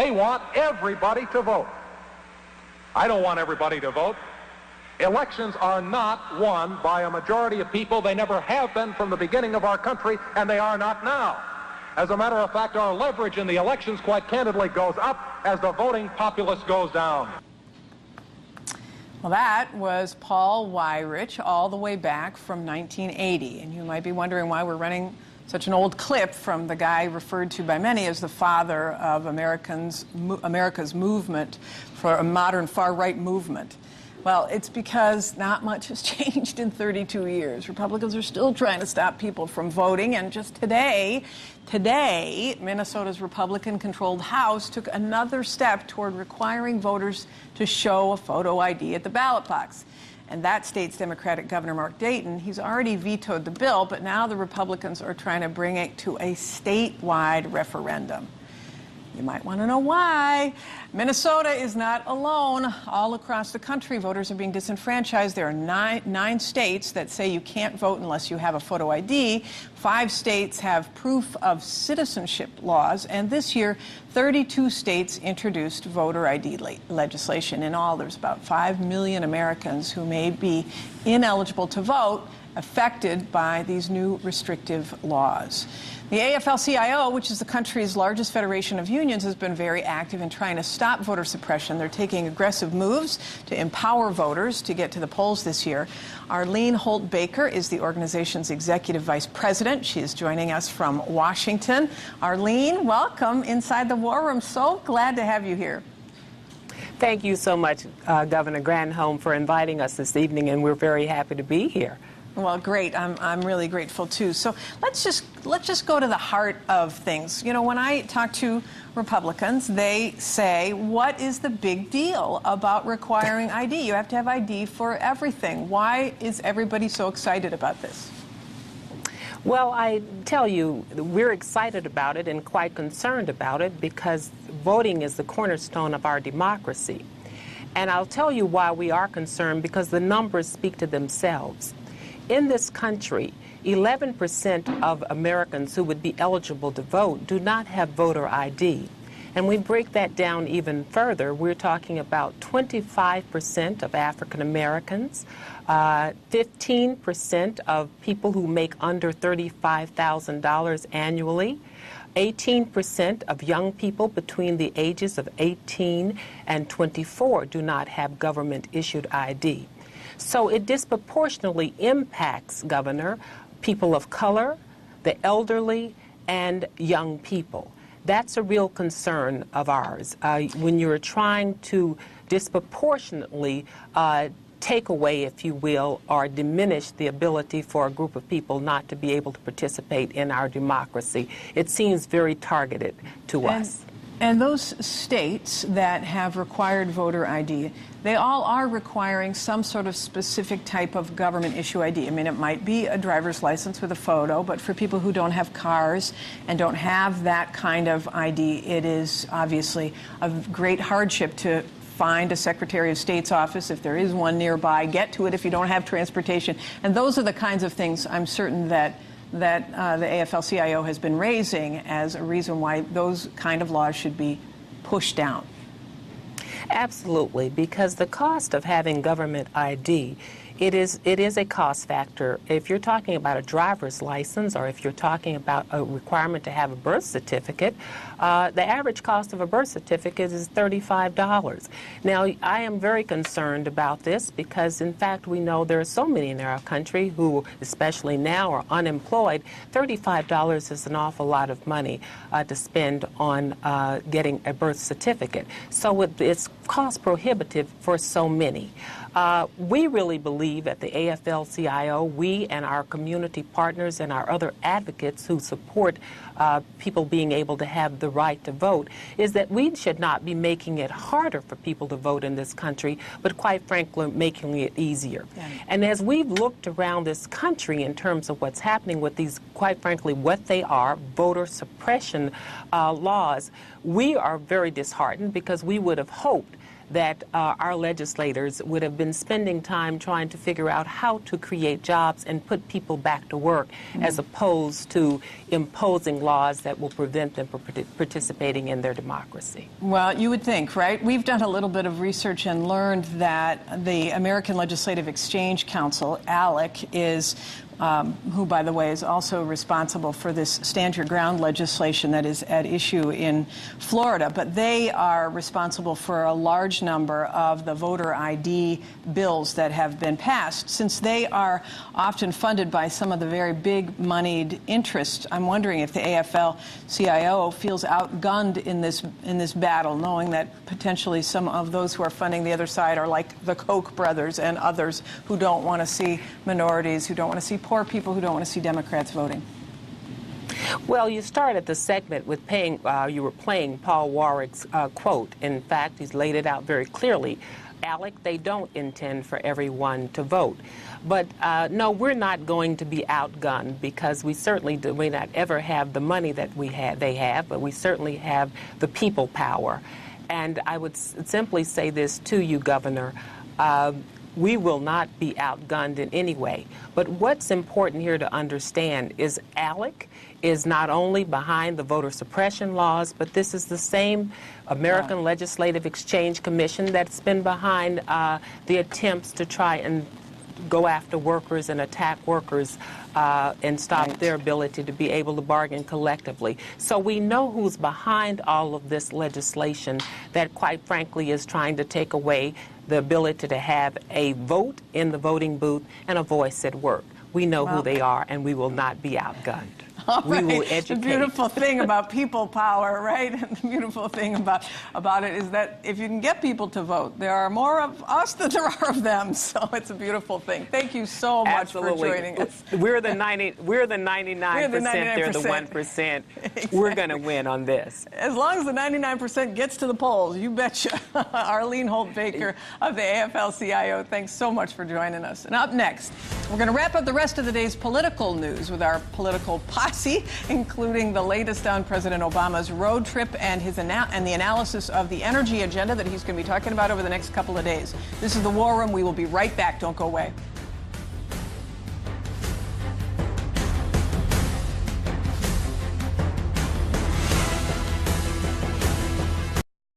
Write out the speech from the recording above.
They want everybody to vote. I don't want everybody to vote. Elections are not won by a majority of people. They never have been from the beginning of our country, and they are not now. As a matter of fact, our leverage in the elections, quite candidly, goes up as the voting populace goes down. Well, that was Paul Weyrich all the way back from 1980. And you might be wondering why we're running such an old clip from the guy referred to by many as the father of America's movement for a modern far-right movement. Well, it's because not much has changed in 32 years. Republicans are still trying to stop people from voting, and just today, Minnesota's Republican-controlled House took another step toward requiring voters to show a photo ID at the ballot box. And that state's Democratic Governor Mark Dayton, he's already vetoed the bill, but now the Republicans are trying to bring it to a statewide referendum. You might want to know why. Minnesota is not alone. All across the country, voters are being disenfranchised. There are nine states that say you can't vote unless you have a photo ID. 5 states have proof of citizenship laws. And this year, 32 states introduced voter ID legislation. In all, there's about 5 million Americans who may be ineligible to vote, affected by these new restrictive laws. The AFL-CIO, which is the country's largest federation of unions, has been very active in trying to stop voter suppression. They're taking aggressive moves to empower voters to get to the polls this year. Arlene Holt-Baker is the organization's executive vice president. She is joining us from Washington. Arlene, welcome inside the War Room. So glad to have you here. Thank you so much, Governor Granholm, for inviting us this evening, and we're very happy to be here. Well, great. I'm really grateful too. So let's just go to the heart of things. You know, when I talk to Republicans, they say, "What is the big deal about requiring ID? You have to have ID for everything. Why is everybody so excited about this?" Well, I tell you, we're excited about it and quite concerned about it because voting is the cornerstone of our democracy. And I'll tell you why we are concerned, because the numbers speak to themselves. In this country, 11% of Americans who would be eligible to vote do not have voter ID. And we break that down even further. We're talking about 25% of African Americans, 15% of people who make under $35,000 annually, 18% of young people between the ages of 18 and 24 do not have government-issued ID. So it disproportionately impacts, Governor, people of color, the elderly, and young people. That's a real concern of ours. When you're trying to disproportionately take away, if you will, or diminish the ability for a group of people not to be able to participate in our democracy, it seems very targeted to us. And those states that have required voter ID, they all are requiring some sort of specific type of government issue ID. I mean, it might be a driver's license with a photo, but for people who don't have cars and don't have that kind of ID, it is obviously a great hardship to find a Secretary of State's office, if there is one nearby, get to it if you don't have transportation. And those are the kinds of things I'm certain that the AFL-CIO has been raising as a reason why those kind of laws should be pushed down. Absolutely, because the cost of having government ID, it is a cost factor. If you're talking about a driver's license, or if you're talking about a requirement to have a birth certificate, the average cost of a birth certificate is $35. Now, I am very concerned about this because, in fact, we know there are so many in our country who, especially now, are unemployed. $35 is an awful lot of money to spend on getting a birth certificate. So it's cost prohibitive for so many. We really believe at the AFL-CIO, we and our community partners and our other advocates who support people being able to have the right to vote, is that we should not be making it harder for people to vote in this country, but quite frankly, making it easier. Yeah. And as we've looked around this country in terms of what's happening with these, quite frankly, what they are, voter suppression laws, we are very disheartened because we would have hoped that our legislators would have been spending time trying to figure out how to create jobs and put people back to work, as opposed to imposing laws that will prevent them from participating in their democracy. Well, you would think, right? We've done a little bit of research and learned that the American Legislative Exchange Council, ALEC, is who, by the way, is also responsible for this Stand Your Ground legislation that is at issue in Florida. But they are responsible for a large number of the voter ID bills that have been passed. Since they are often funded by some of the very big moneyed interests, I'm wondering if the AFL-CIO feels outgunned in this battle, knowing that potentially some of those who are funding the other side are like the Koch brothers and others who don't want to see minorities, who don't want to see poor people, who don't want to see Democrats voting. Well, you started the segment with you were playing Paul Warwick's quote. In fact, he's laid it out very clearly. ALEC, they don't intend for everyone to vote. But no, we're not going to be outgunned, because we certainly may not ever have the money that they have, but we certainly have the people power. And I would simply say this to you, Governor. We will not be outgunned in any way. But what's important here to understand is ALEC is not only behind the voter suppression laws, but this is the same American Legislative Exchange Commission that's been behind the attempts to try and go after workers and attack workers and stop their ability to be able to bargain collectively. So we know who's behind all of this legislation that, quite frankly, is trying to take away the ability to have a vote in the voting booth and a voice at work. We know who they are, and we will not be outgunned. We will educate. The beautiful thing about people power, right? And the beautiful thing about it is that if you can get people to vote, there are more of us than there are of them. So it's a beautiful thing. Thank you so much for joining us. We're the 99%. They're the 1%. Exactly. We're going to win on this. As long as the 99% gets to the polls, you betcha. Arlene Holt-Baker of the AFL-CIO, thanks so much for joining us. And up next, we're going to wrap up the rest of the day's political news with our political posse, including the latest on President Obama's road trip and the analysis of the energy agenda that he's going to be talking about over the next couple of days. This is The War Room. We will be right back. Don't go away.